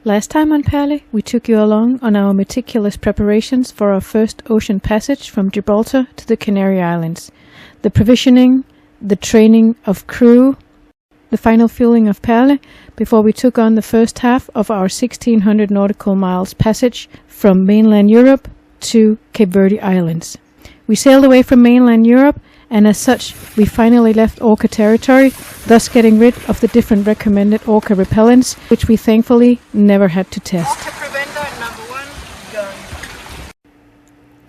Last time on Perle, we took you along on our meticulous preparations for our first ocean passage from Gibraltar to the Canarie Islands. The provisioning, the training of crew, the final fueling of Perle, before we took on the first half of our 1600 nautical miles passage from mainland Europe to Cape Verde Islands. We sailed away from mainland Europe, and as such, we finally left Orca territory, thus getting rid of the different recommended Orca repellents, which we thankfully never had to test. Orca preventer number 1, gone.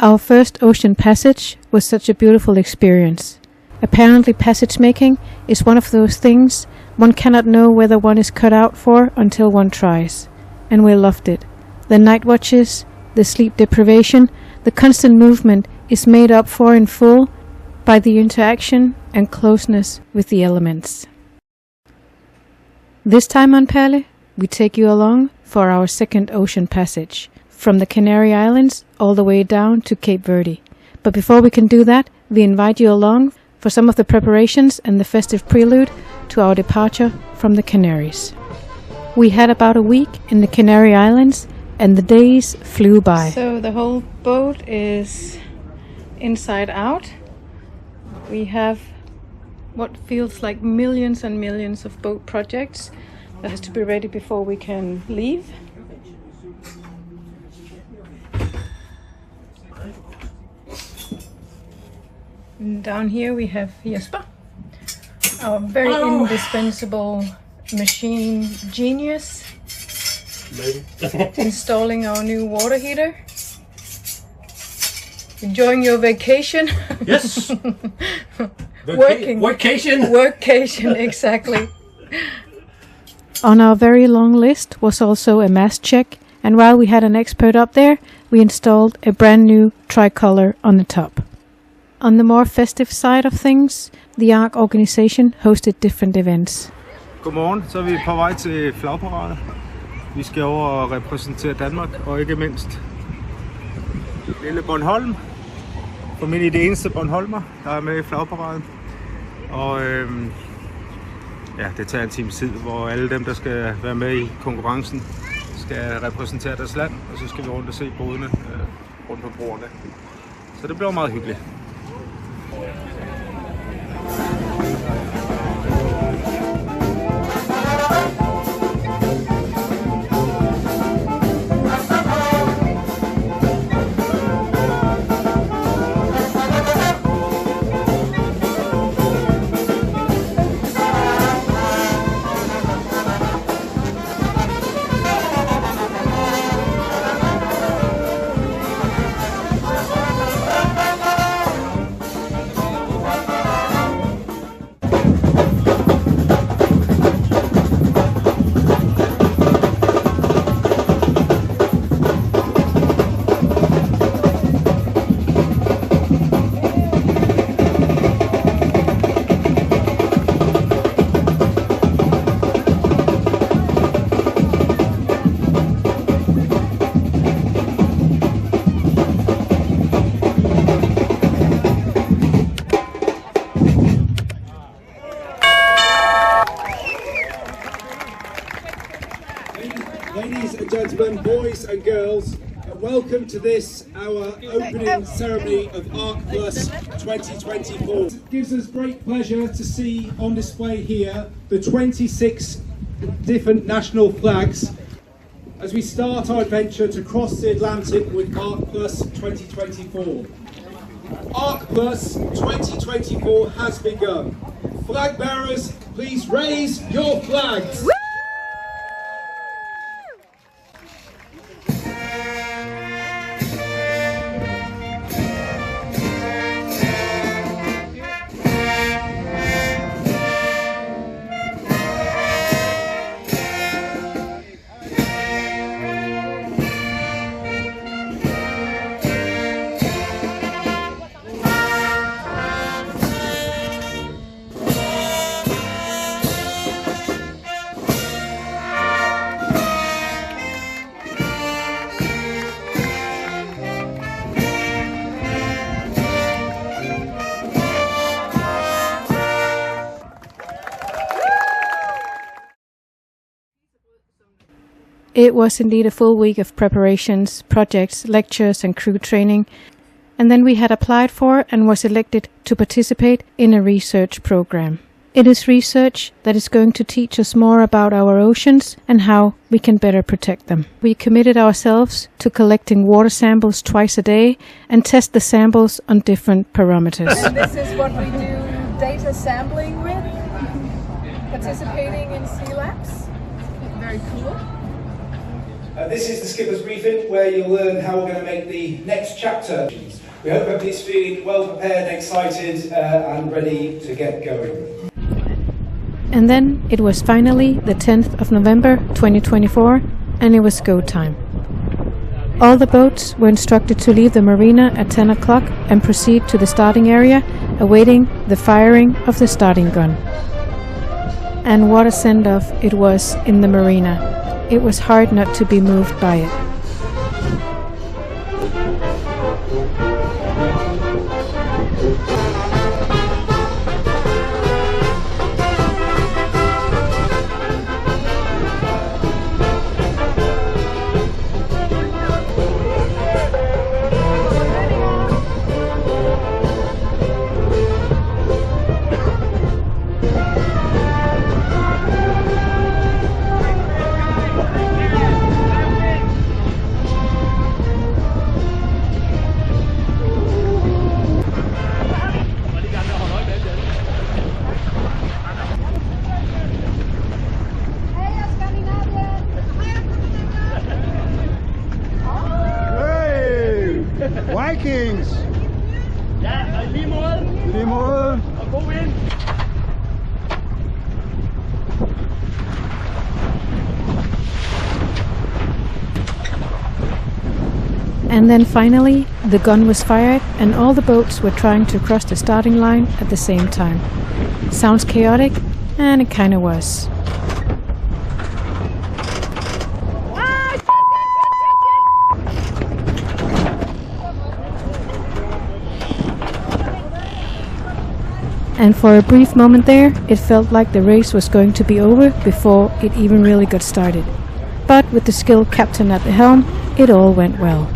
Our first ocean passage was such a beautiful experience. Apparently passage making is one of those things one cannot know whether one is cut out for until one tries. And we loved it. The night watches, the sleep deprivation, the constant movement is made up for in full by the interaction and closeness with the elements. This time on Perle, we take you along for our second ocean passage, from the Canarie Islands all the way down to Cape Verde. But before we can do that, we invite you along for some of the preparations and the festive prelude to our departure from the Canaries. We had about a week in the Canarie Islands, and the days flew by. So the whole boat is inside out. We have what feels like millions and millions of boat projects that has to be ready before we can leave. And down here we have Jesper, our very indispensable machine genius, installing our new water heater. Enjoying your vacation? Yes. Workation, exactly. On our very long list was also a mast check, and while we had an expert up there, we installed a brand new tricolor on the top. On the more festive side of things, the ARC organization hosted different events. Godmorgen, så er vi på vej til flagparade. Vi skal over og repræsentere Danmark, og ikke mindst lille Bornholm. Formentlig det eneste Bornholmer, der er med i flagparaden. Og ja, det tager en times tid, hvor alle dem, der skal være med i konkurrencen, skal repræsentere deres land, og så skal vi rundt og se bådene rundt på broerne. Så det bliver meget hyggeligt. Ladies and gentlemen, boys and girls, welcome to this, our opening ceremony of ARC Plus 2024. It gives us great pleasure to see on display here the 26 different national flags as we start our adventure to cross the Atlantic with ARC Plus 2024. ARC Plus 2024 has begun. Flag bearers, please raise your flags. It was indeed a full week of preparations, projects, lectures and crew training. And then we had applied for and was elected to participate in a research program. It is research that is going to teach us more about our oceans and how we can better protect them. We committed ourselves to collecting water samples twice a day and test the samples on different parameters. And this is what we do data sampling with, participating in sea labs. Very cool. This is the skipper's briefing, where you'll learn how we're going to make the next chapter. We hope everybody's feeling well prepared, excited and ready to get going. And then it was finally the 10th of November 2024 and it was go time. All the boats were instructed to leave the marina at 10 o'clock and proceed to the starting area, awaiting the firing of the starting gun. And what a send-off it was in the marina. It was hard not to be moved by it. Vikings! Ja, lige måde. Lige måde. Og god vind. And then finally, the gun was fired and all the boats were trying to cross the starting line at the same time. Sounds chaotic, and it kinda was. And for a brief moment there, it felt like the race was going to be over before it even really got started. But with the skilled captain at the helm, it all went well.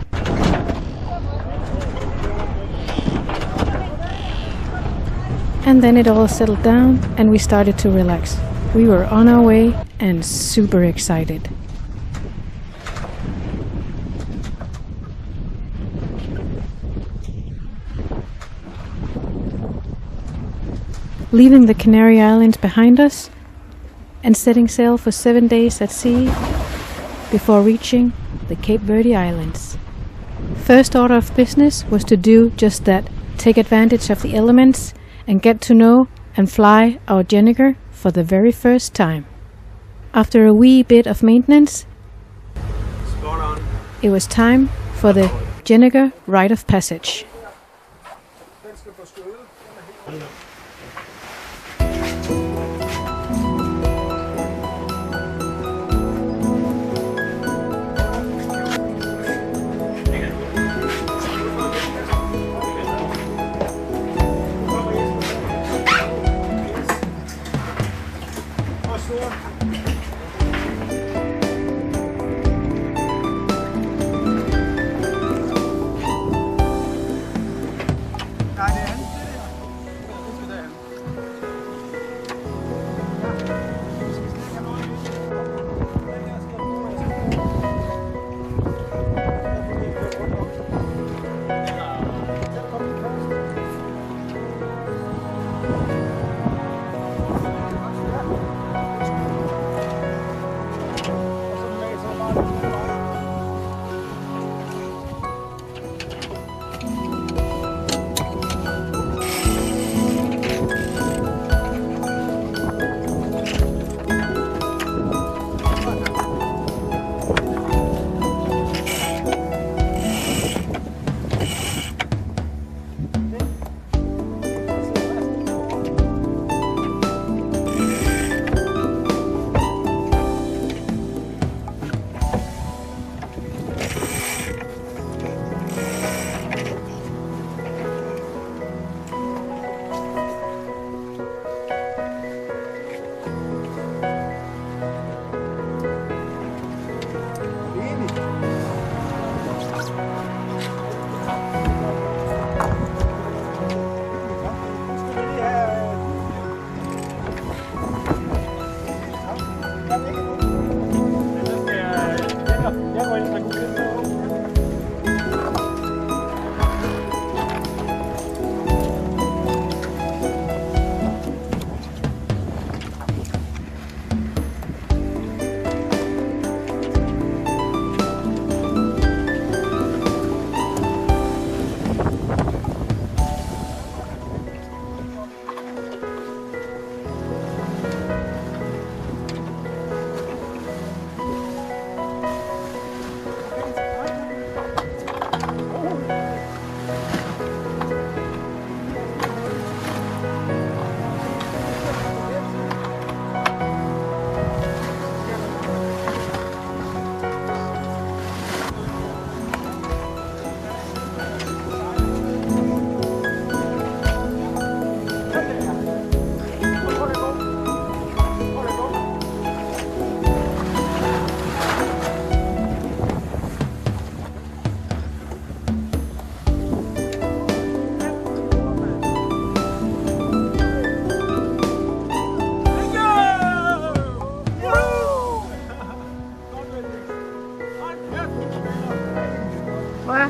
And then it all settled down and we started to relax. We were on our way and super excited. Leaving the Canarie Islands behind us and setting sail for 7 days at sea before reaching the Cape Verde Islands. First order of business was to do just that, take advantage of the elements and get to know and fly our Jenniger for the very first time. After a wee bit of maintenance, it was time for the Jenniger rite of passage.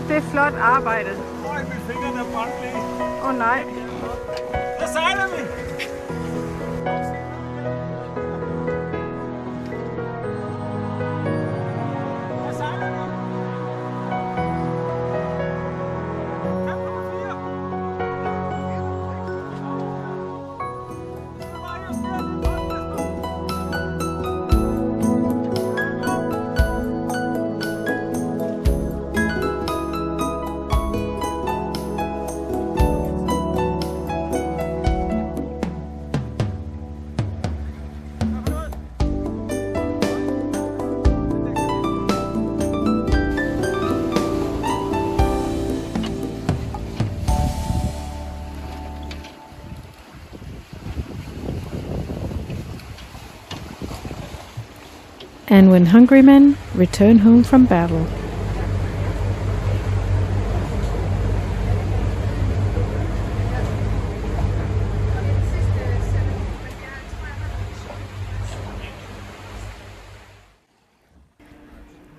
Det er flot arbejdet. Øj, mine fingre er brændt. Åh nej. Der sejler vi! And when hungry men return home from battle.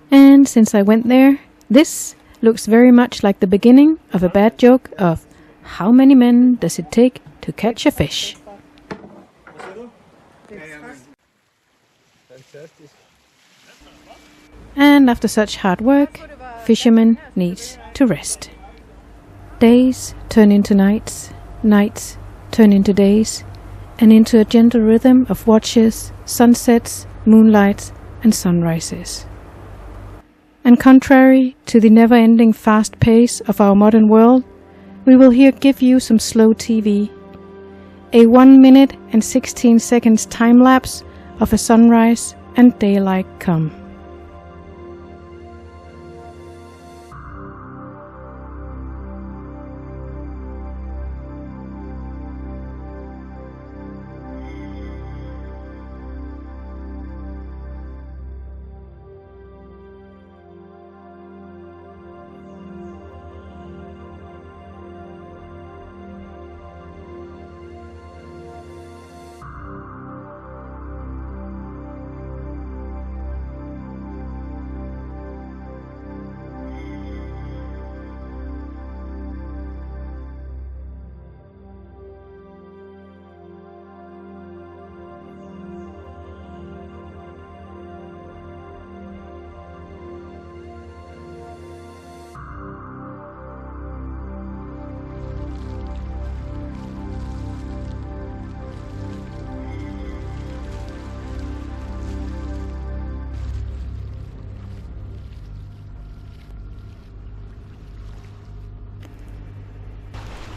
And since I went there, this looks very much like the beginning of a bad joke of how many men does it take to catch a fish? And after such hard work, fishermen need to rest. Days turn into nights, nights turn into days, and into a gentle rhythm of watches, sunsets, moonlights, and sunrises. And contrary to the never-ending fast pace of our modern world, we will here give you some slow TV. A 1 minute and 16 seconds time-lapse of a sunrise and daylight come.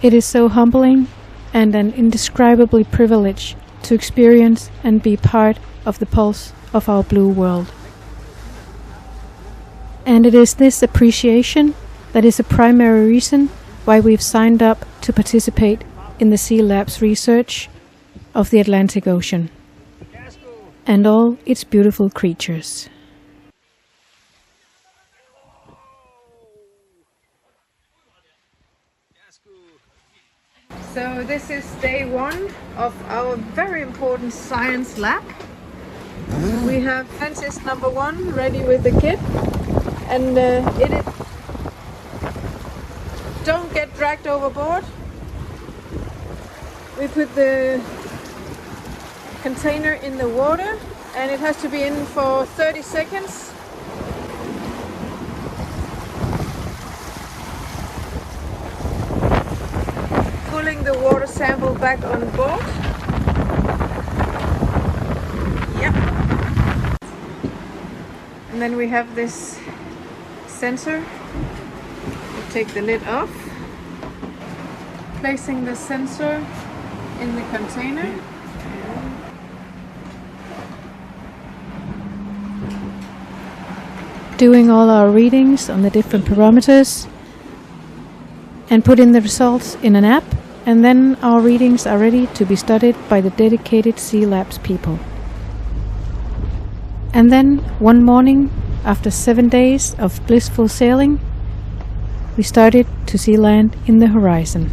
It is so humbling and an indescribable privilege to experience and be part of the pulse of our blue world. And it is this appreciation that is a primary reason why we've signed up to participate in the Sea Lab's research of the Atlantic Ocean and all its beautiful creatures. So this is day one of our very important science lab. We have Francis number 1 ready with the kit, and don't get dragged overboard. We put the container in the water and it has to be in for 30 seconds. Pulling the water sample back on board. Yep. And then we have this sensor. We take the lid off, placing the sensor in the container. Doing all our readings on the different parameters and put in the results in an app, and then our readings are ready to be studied by the dedicated Sea Labs people. And then one morning, after 7 days of blissful sailing, we started to see land in the horizon.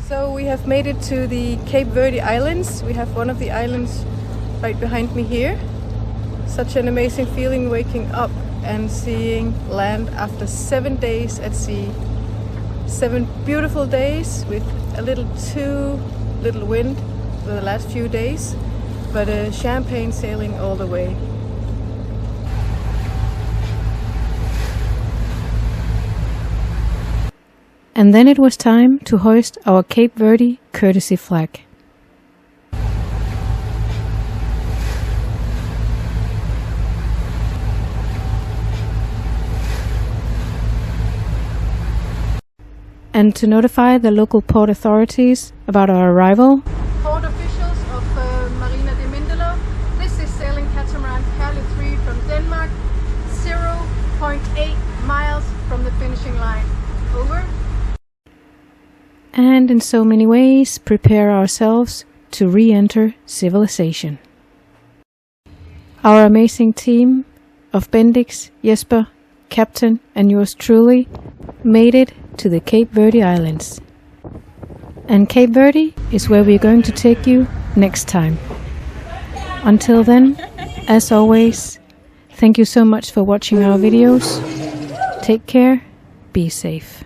So we have made it to the Cape Verde Islands. We have one of the islands right behind me here. Such an amazing feeling waking up and seeing land after 7 days at sea. 7 beautiful days with a little too little wind for the last few days, but champagne sailing all the way. And then it was time to hoist our Cape Verde courtesy flag. And to notify the local port authorities about our arrival. Port officials of Marina de Mindelo, this is sailing catamaran Perle 3 from Denmark, 0.8 miles from the finishing line. Over. And in so many ways prepare ourselves to re-enter civilization. Our amazing team of Bendix, Jesper, Captain and yours truly made it to the Cape Verde Islands. And Cape Verde is where we're going to take you next time. Until then, as always, thank you so much for watching our videos. Take care, be safe.